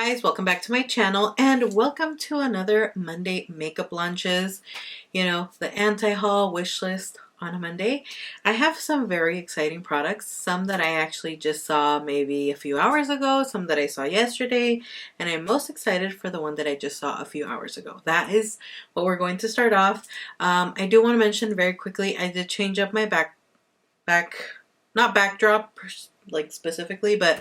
guys, welcome back to my channel and welcome to another Monday makeup lunches. You know, the anti-haul wish list on a Monday. I have some very exciting products, some that I actually just saw maybe a few hours ago, some that I saw yesterday, and I'm most excited for the one that I just saw a few hours ago. That is what we're going to start off. I do want to mention very quickly, I did change up my not backdrop like specifically, but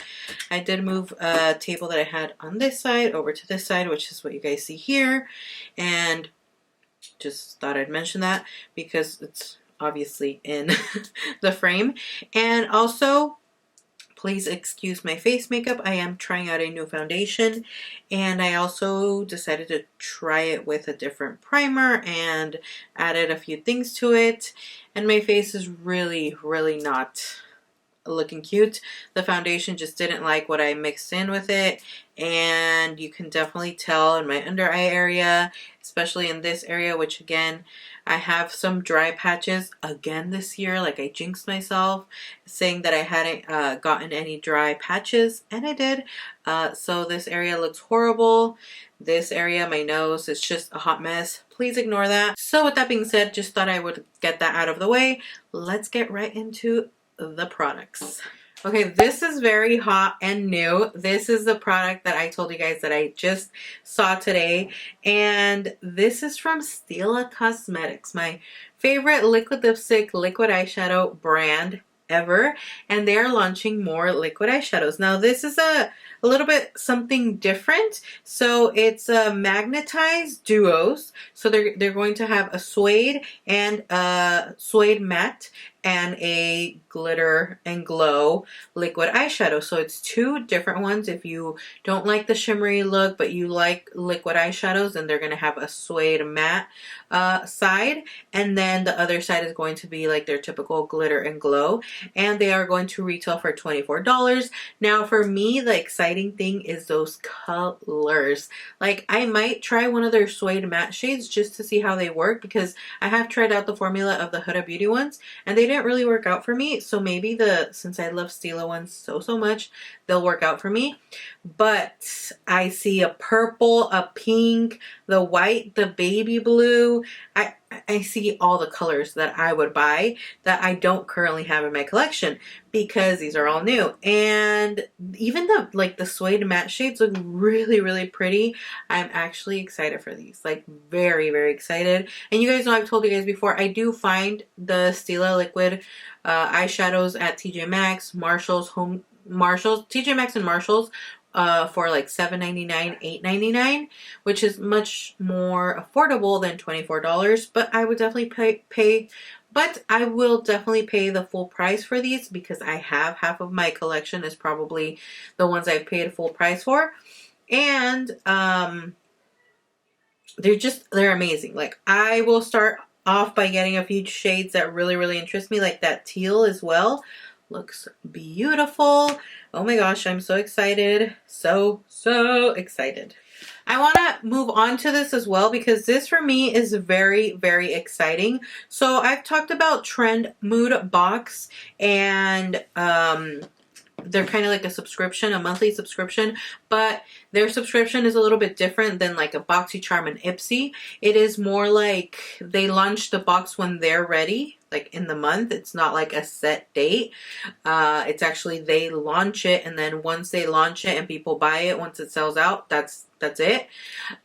I did move a table that I had on this side over to this side, which is what you guys see here, and just thought I'd mention that because it's obviously in the frame. And also, please excuse my face makeup. I am trying out a new foundation, and I also decided to try it with a different primer and added a few things to it, and my face is really not looking cute. The foundation just didn't like what I mixed in with it, and you can definitely tell in my under eye area, especially in this area, which again, I have some dry patches again this year. Like, I jinxed myself saying that I hadn't gotten any dry patches, and I did. So this area looks horrible. This area, my nose, is just a hot mess. Please ignore that. So with that being said, just thought I would get that out of the way. Let's get right into the products. Okay, this is very hot and new. This is the product that I told you guys that I just saw today, and this is from Stila Cosmetics, my favorite liquid lipstick, liquid eyeshadow brand ever, and they're launching more liquid eyeshadows. Now this is a little bit something different. So it's magnetized duos. So they're going to have a suede and a suede matte and a glitter and glow liquid eyeshadow. So it's two different ones. If you don't like the shimmery look but you like liquid eyeshadows, then they're going to have a suede matte side, and then the other side is going to be like their typical glitter and glow, and they are going to retail for $24. Now for me, the exciting thing is those colors. Like, I might try one of their suede matte shades just to see how they work, because I have tried out the formula of the Huda Beauty ones and they didn't really work out for me. So maybe since I love Stila ones so much, they'll work out for me. But I see a purple, a pink, the white, the baby blue. I see all the colors that I would buy that I don't currently have in my collection, because these are all new. And even the suede matte shades look really pretty. I'm actually excited for these, like very excited. And you guys know, I've told you guys before, I do find the Stila liquid eyeshadows at TJ Maxx, Marshalls, TJ Maxx and Marshalls for like $7.99, $8.99, which is much more affordable than $24. But I would definitely I will definitely pay the full price for these, because I have half of my collection is probably the ones I've paid full price for. And they're amazing. Like, I will start off by getting a few shades that really interest me, like that teal as well. Looks beautiful. Oh my gosh, I'm so excited. So excited. I want to move on to this as well, because this for me is very exciting. So I've talked about Trend Mood Box, and they're kind of like a subscription, a monthly subscription, but their subscription is a little bit different than like a BoxyCharm and Ipsy. It is more like they launch the box when they're ready, like in the month. It's not like a set date. It's actually, they launch it, and then once they launch it and people buy it, once it sells out, that's it.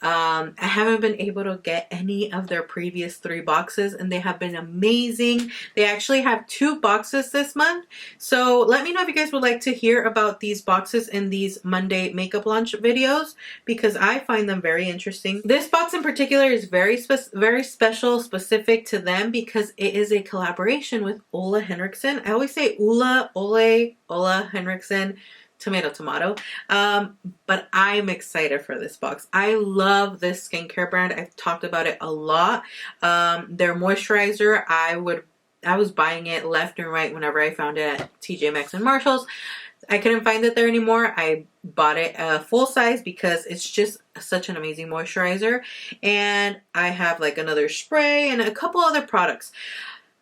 I haven't been able to get any of their previous 3 boxes, and they have been amazing. They actually have 2 boxes this month. So let me know if you guys would like to hear about these boxes in these Monday makeup launch videos, because I find them very interesting. This box in particular is very special, specific to them, because it is a collaboration with Ole Henriksen. I always say Ole Henriksen, tomato. But I'm excited for this box. I love this skincare brand. I've talked about it a lot. Their moisturizer, I was buying it left and right whenever I found it at TJ Maxx and Marshalls. I couldn't find it there anymore. I bought it full size because it's just such an amazing moisturizer. And I have like another spray and a couple other products.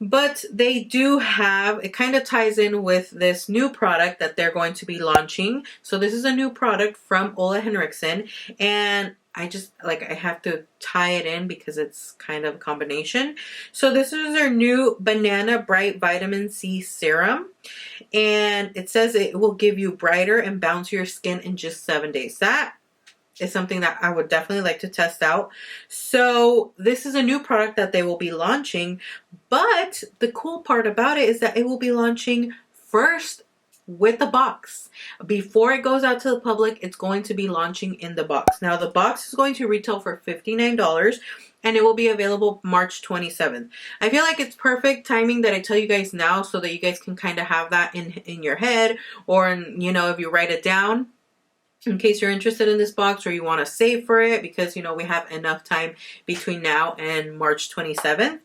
But they do have, it kind of ties in with this new product that they're going to be launching. So this is a new product from Ole Henriksen, and I just, like, I have to tie it in because it's kind of a combination. So this is their new Banana Bright Vitamin C Serum, and it says it will give you brighter and bouncier skin in just 7 days. That is something that I would definitely like to test out. So this is a new product that they will be launching, but the cool part about it is that it will be launching first with the box. Before it goes out to the public, it's going to be launching in the box. Now the box is going to retail for $59 and it will be available March 27th. I feel like it's perfect timing that I tell you guys now so that you guys can kind of have that in your head, or you know, if you write it down, in case you're interested in this box or you want to save for it, because you know we have enough time between now and March 27th.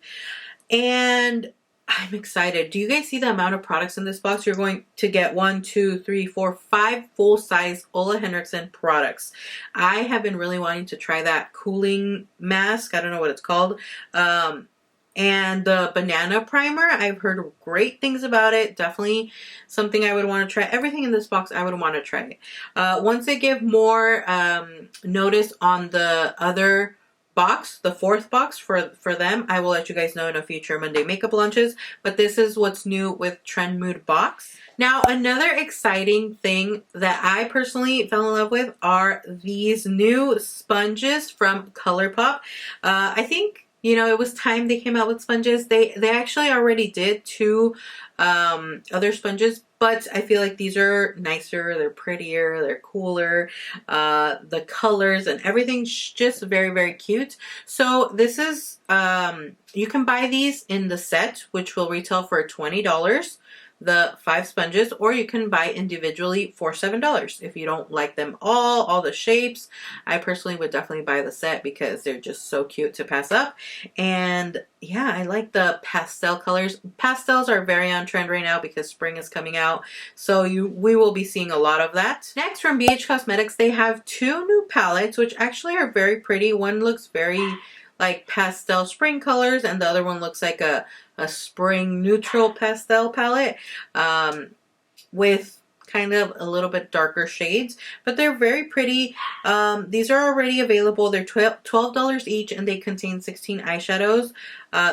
And I'm excited. Do you guys see the amount of products in this box? You're going to get 1, 2, 3, 4, 5 full-size Ole Henriksen products. I have been really wanting to try that cooling mask. I don't know what it's called. And the banana primer, I've heard great things about it. Definitely something I would want to try. Everything in this box I would want to try. Once they give more notice on the other box, the 4th box for them, I will let you guys know in a future Monday makeup launches. But this is what's new with Trend Mood Box. Now, another exciting thing that I personally fell in love with are these new sponges from ColourPop. I think, you know, it was time they came out with sponges. They actually already did 2 other sponges, but I feel like these are nicer, they're prettier, they're cooler. The colors and everything's just very, very cute. So this is, you can buy these in the set, which will retail for $20. The 5 sponges, or you can buy individually for $7 if you don't like them all the shapes. I personally would definitely buy the set because they're just so cute to pass up. And yeah, I like the pastel colors. Pastels are very on trend right now because spring is coming out, so we will be seeing a lot of that. Next, from BH Cosmetics, they have 2 new palettes which actually are very pretty. One looks very like pastel spring colors, and the other one looks like a spring neutral pastel palette with kind of a little bit darker shades, but they're very pretty. These are already available. They're $12 each, and they contain 16 eyeshadows.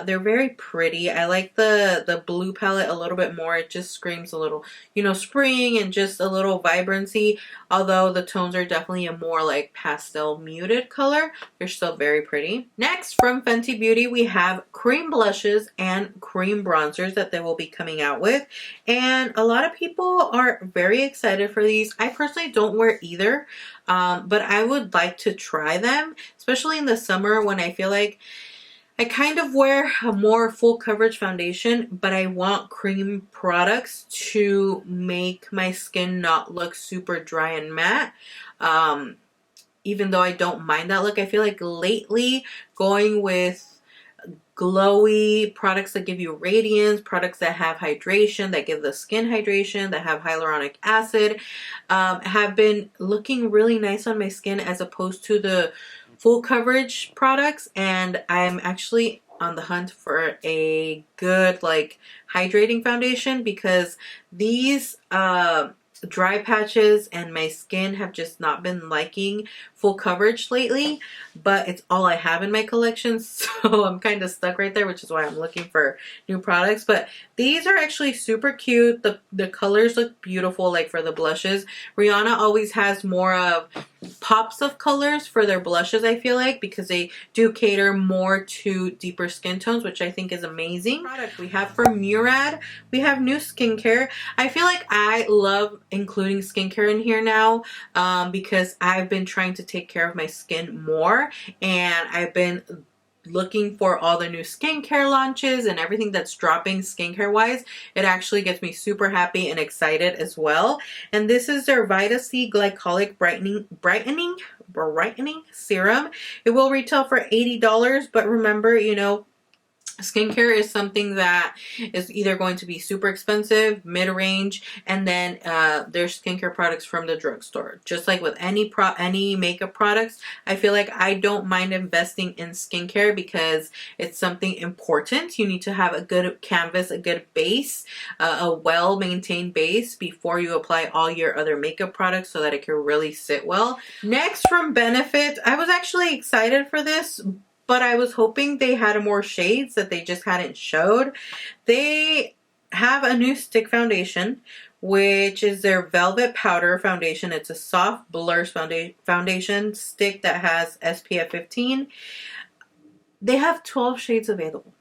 They're very pretty. I like the blue palette a little bit more. It just screams a little, you know, spring and just a little vibrancy, although the tones are definitely a more like pastel muted color. They're still very pretty. Next, from Fenty Beauty, we have cream blushes and cream bronzers that they will be coming out with, and a lot of people are very excited for these. I personally don't wear either, but I would like to try them, especially in the summer when I feel like I kind of wear a more full coverage foundation, but I want cream products to make my skin not look super dry and matte. Even though I don't mind that look, I feel like lately going with glowy products that give you radiance, products that have hydration, that give the skin hydration, that have hyaluronic acid, have been looking really nice on my skin as opposed to the full coverage products. And I'm actually on the hunt for a good like hydrating foundation, because these dry patches and my skin have just not been liking full coverage lately, but it's all I have in my collection, so I'm kind of stuck right there, which is why I'm looking for new products. But these are actually super cute. The colors look beautiful. Like for the blushes, Rihanna always has more of pops of colors for their blushes, I feel like, because they do cater more to deeper skin tones, which I think is amazing. Product we have from Murad, we have new skincare. I feel like I love including skincare in here now, because I've been trying to take care of my skin more, and I've been looking for all the new skincare launches and everything that's dropping skincare wise. It actually gets me super happy and excited as well. And this is their Vita C Glycolic Brightening Serum. It will retail for $80, but remember, you know, Skincare is something that is either going to be super expensive, mid-range, and then there's skincare products from the drugstore. Just like with any makeup products, I feel like I don't mind investing in skincare because it's something important. You need to have a good canvas, a good base, a well-maintained base before you apply all your other makeup products so that it can really sit well. Next, from Benefit, I was actually excited for this, but I was hoping they had more shades that they just hadn't showed. They have a new stick foundation, which is their Velvet Powder Foundation. It's a soft blur foundation stick that has SPF 15. They have 12 shades available.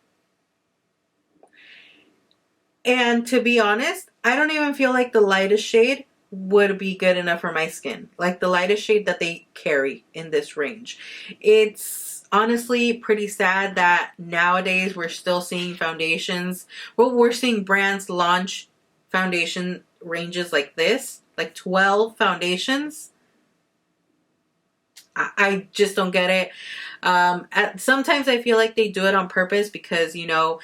And to be honest, I don't even feel like the lightest shade would be good enough for my skin. Like the lightest shade that they carry in this range. It's honestly pretty sad that nowadays we're still seeing foundations. Well, we're seeing brands launch foundation ranges like this, like 12 foundations. I just don't get it. Sometimes I feel like they do it on purpose because, you know,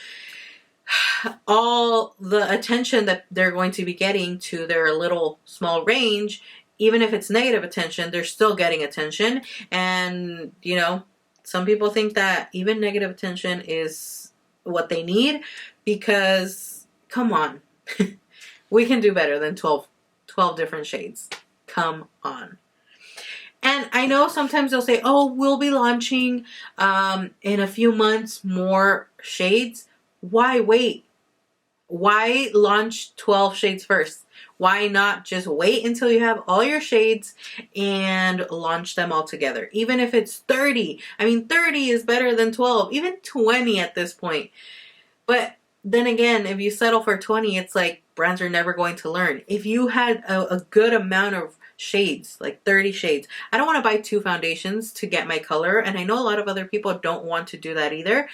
all the attention that they're going to be getting to their little small range, even if it's negative attention, they're still getting attention. And, you know, some people think that even negative attention is what they need because, come on, we can do better than 12 different shades. Come on. And I know sometimes they'll say, oh, we'll be launching in a few months more shades. Why wait? Why launch 12 shades first? Why not just wait until you have all your shades and launch them all together? Even if it's 30. I mean, 30 is better than 12, even 20 at this point. But then again, if you settle for 20, it's like brands are never going to learn. If you had a good amount of shades, like 30 shades. I don't want to buy 2 foundations to get my color, and I know a lot of other people don't want to do that either,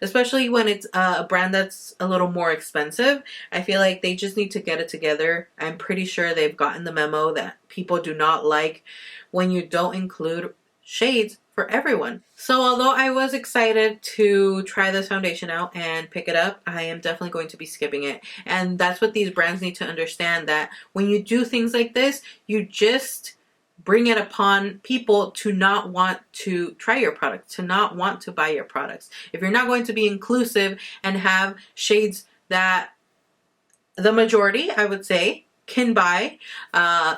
especially when it's a brand that's a little more expensive. I feel like they just need to get it together. I'm pretty sure they've gotten the memo that people do not like when you don't include shades for everyone. So although I was excited to try this foundation out and pick it up, I am definitely going to be skipping it. And that's what these brands need to understand, that when you do things like this, you just bring it upon people to not want to try your product, to not want to buy your products. If you're not going to be inclusive and have shades that the majority, I would say, can buy,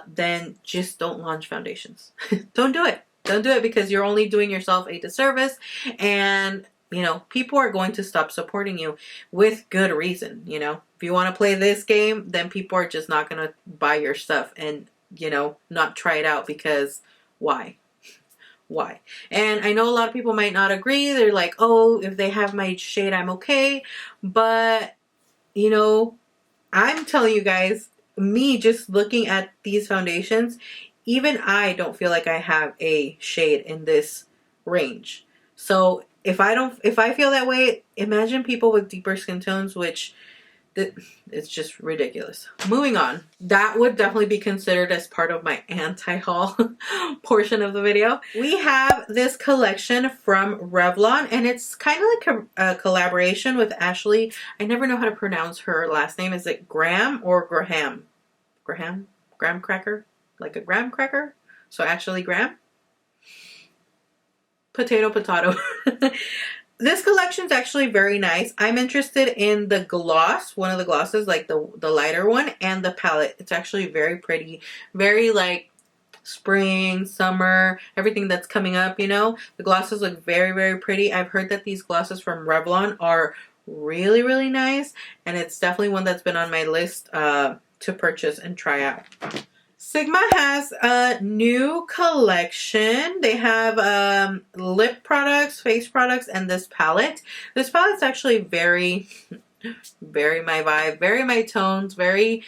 then just don't launch foundations. Don't do it. Don't do it because you're only doing yourself a disservice, and you know, people are going to stop supporting you with good reason. You know, if you want to play this game, then people are just not going to buy your stuff and, you know, not try it out because why? Why? And I know a lot of people might not agree. They're like, oh, if they have my shade, I'm okay. But, you know, I'm telling you guys, me just looking at these foundations, even I don't feel like I have a shade in this range. So if I feel that way, imagine people with deeper skin tones, which it's just ridiculous. Moving on. That would definitely be considered as part of my anti-haul portion of the video. We have this collection from Revlon, and it's kind of like a collaboration with Ashley. I never know how to pronounce her last name. Is it Graham or Graham? Graham? Graham cracker? Like a graham cracker? So Ashley Graham? Potato. This collection is actually very nice. I'm interested in the gloss, one of the glosses, like the lighter one, and the palette. It's actually very pretty. Very like spring, summer, everything that's coming up, you know. The glosses look very, very pretty. I've heard that these glosses from Revlon are really, really nice. And it's definitely one that's been on my list to purchase and try out. Sigma has a new collection. They have lip products, face products, and this palette. This palette's actually very, very my vibe, very my tones, very,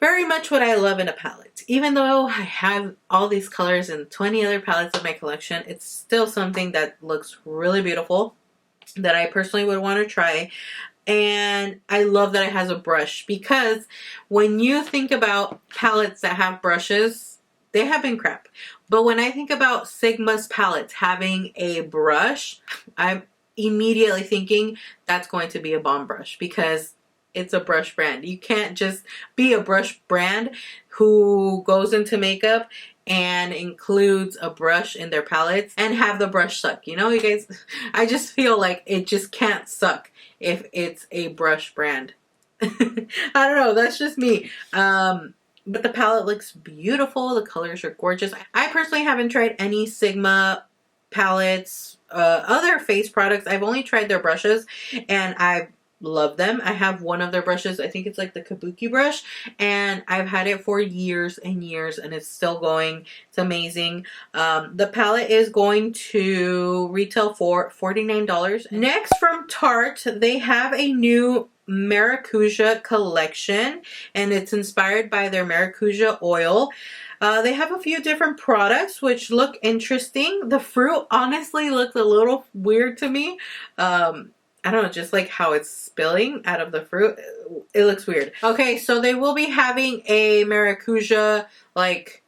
very much what I love in a palette. Even though I have all these colors and 20 other palettes in my collection, it's still something that looks really beautiful that I personally would want to try. And I love that it has a brush, because when you think about palettes that have brushes, they have been crap. But when I think about Sigma's palettes having a brush, I'm immediately thinking that's going to be a bomb brush because it's a brush brand. You can't just be a brush brand who goes into makeup and includes a brush in their palettes and have the brush suck. You know, you guys, I just feel like it just can't suck if it's a brush brand. I don't know, that's just me. But the palette looks beautiful. The colors are gorgeous. I personally haven't tried any Sigma palettes, other face products. I've only tried their brushes and I love them. I have one of their brushes. I think it's like the Kabuki brush, and I've had it for years and years and it's still going. It's amazing. The palette is going to retail for $49. Next, from Tarte, they have a new Maracuja collection and it's inspired by their Maracuja oil. They have a few different products which look interesting. The fruit honestly looks a little weird to me. I don't know, just like how it's spilling out of the fruit. It looks weird. Okay, so they will be having a Maracuja like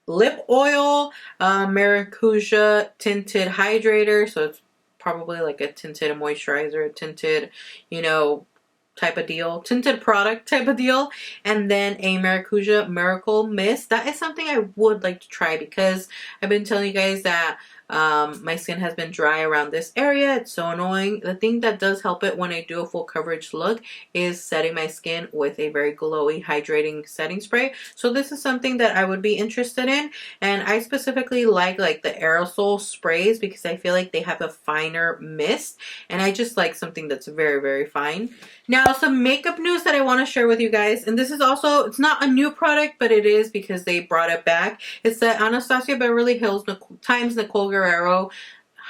lip oil, Maracuja tinted hydrator. So it's probably like a tinted moisturizer, a tinted, you know, type of deal, tinted product type of deal, and then a Maracuja Miracle Mist. That is something I would like to try because I've been telling you guys that my skin has been dry around this area. It's so annoying. The thing that does help it when I do a full coverage look is setting my skin with a very glowy hydrating setting spray. So this is something that I would be interested in, and I specifically like the aerosol sprays because I feel like they have a finer mist, and I just like something that's very, very fine. Now, some makeup news that I want to share with you guys, and this is also, it's not a new product, but it is because they brought it back. It's the Anastasia Beverly Hills times Nicole Guerrero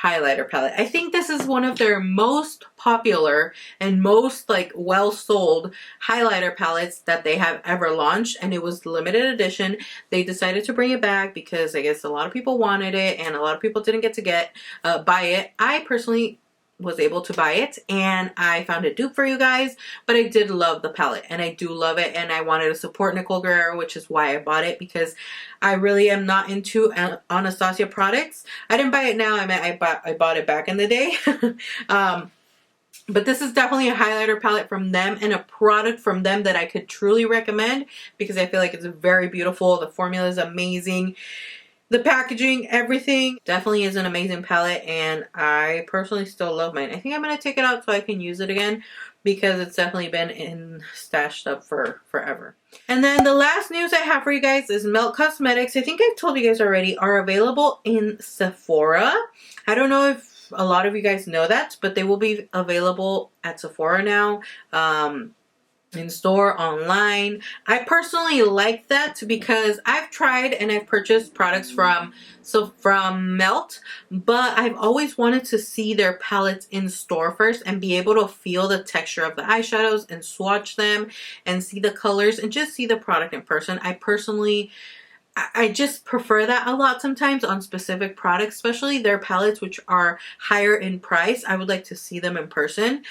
highlighter palette. I think this is one of their most popular and most like well sold highlighter palettes that they have ever launched, and it was limited edition. They decided to bring it back because I guess a lot of people wanted it and a lot of people didn't get to buy it. I personally was able to buy it and I found a dupe for you guys, but I did love the palette and I do love it, and I wanted to support Nicole Guerrero, which is why I bought it, because I really am not into Anastasia products. I didn't buy it now. I bought it back in the day. But this is definitely a highlighter palette from them and a product from them that I could truly recommend because I feel like it's very beautiful. The formula is amazing. The packaging, everything definitely is an amazing palette, and I personally still love mine. I think I'm going to take it out so I can use it again because it's definitely been stashed up for forever. And then the last news I have for you guys is Melt Cosmetics. I think I've told you guys already, are available in Sephora. I don't know if a lot of you guys know that, but they will be available at Sephora now. In store, online. I personally like that because I've tried and I've purchased products from Melt, but I've always wanted to see their palettes in store first and be able to feel the texture of the eyeshadows and swatch them and see the colors and just see the product in person. I just prefer that a lot sometimes on specific products, especially their palettes, which are higher in price. I would like to see them in person.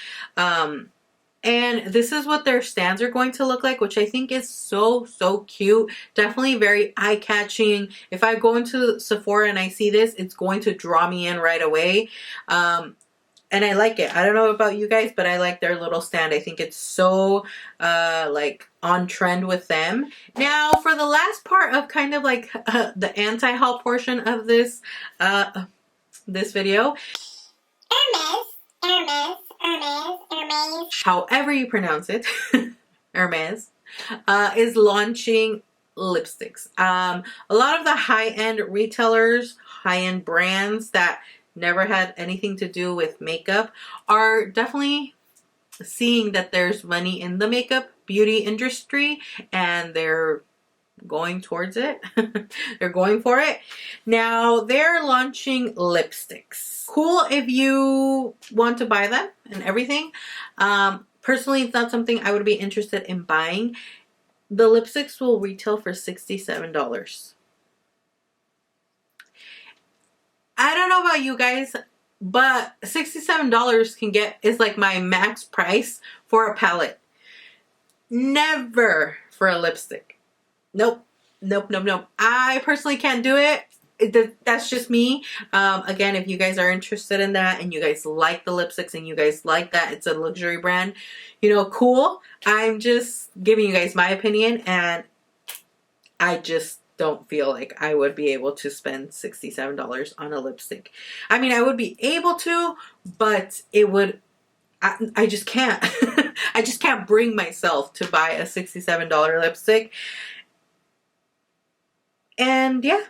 And this is what their stands are going to look like, which I think is so, so cute. Definitely very eye-catching. If I go into Sephora and I see this, it's going to draw me in right away. And I like it. I don't know about you guys, but I like their little stand. I think it's so, like, on trend with them. Now, for the last part of kind of like the anti-haul portion of this video. Hermes, however you pronounce it, Hermes, is launching lipsticks. A lot of the high-end retailers, high-end brands that never had anything to do with makeup are definitely seeing that there's money in the makeup beauty industry and they're going towards it. They're going for it. Now they're launching lipsticks. Cool if you want to buy them and everything. Personally, it's not something I would be interested in buying. The lipsticks will retail for $67. I don't know about you guys, but $67 is like my max price for a palette. Never for a lipstick. Nope. Nope, nope, nope. I personally can't do it. that's just me. Again, if you guys are interested in that and you guys like the lipsticks and you guys like that it's a luxury brand, you know, cool. I'm just giving you guys my opinion, and I just don't feel like I would be able to spend $67 on a lipstick. I mean, I would be able to, but it would, I just can't. I just can't bring myself to buy a $67 lipstick. And yeah.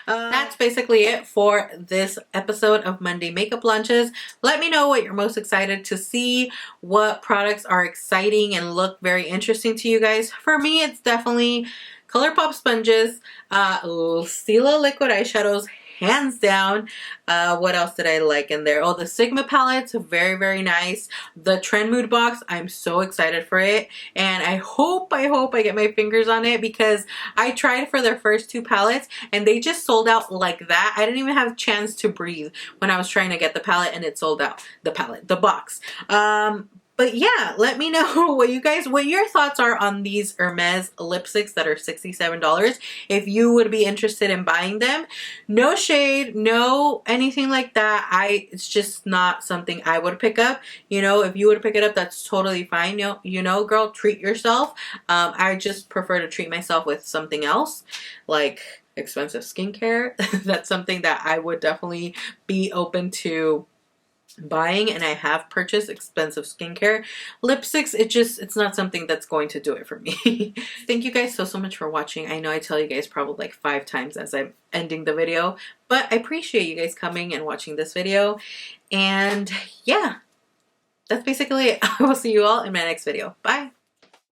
That's basically it for this episode of Monday Makeup Lunches. Let me know what you're most excited to see, what products are exciting and look very interesting to you guys. For me, it's definitely ColourPop sponges, Stila liquid eyeshadows, hands down. What else did I like in there? Oh, the Sigma palettes, very, very nice. The Trend Mood box, I'm so excited for it. And I hope I get my fingers on it, because I tried for their first 2 palettes and they just sold out like that. I didn't even have a chance to breathe when I was trying to get the palette, and it sold out. The box. But yeah, let me know what your thoughts are on these Hermes lipsticks that are $67. If you would be interested in buying them. No shade, no anything like that. It's just not something I would pick up. You know, if you would pick it up, that's totally fine. You know, girl, treat yourself. I just prefer to treat myself with something else, like expensive skincare. That's something that I would definitely be open to buying, and I have purchased expensive skincare. Lipsticks, it's not something that's going to do it for me. Thank you guys so much for watching. I know I tell you guys probably like 5 times as I'm ending the video, but I appreciate you guys coming and watching this video. And yeah, that's basically it. I will see you all in my next video. Bye.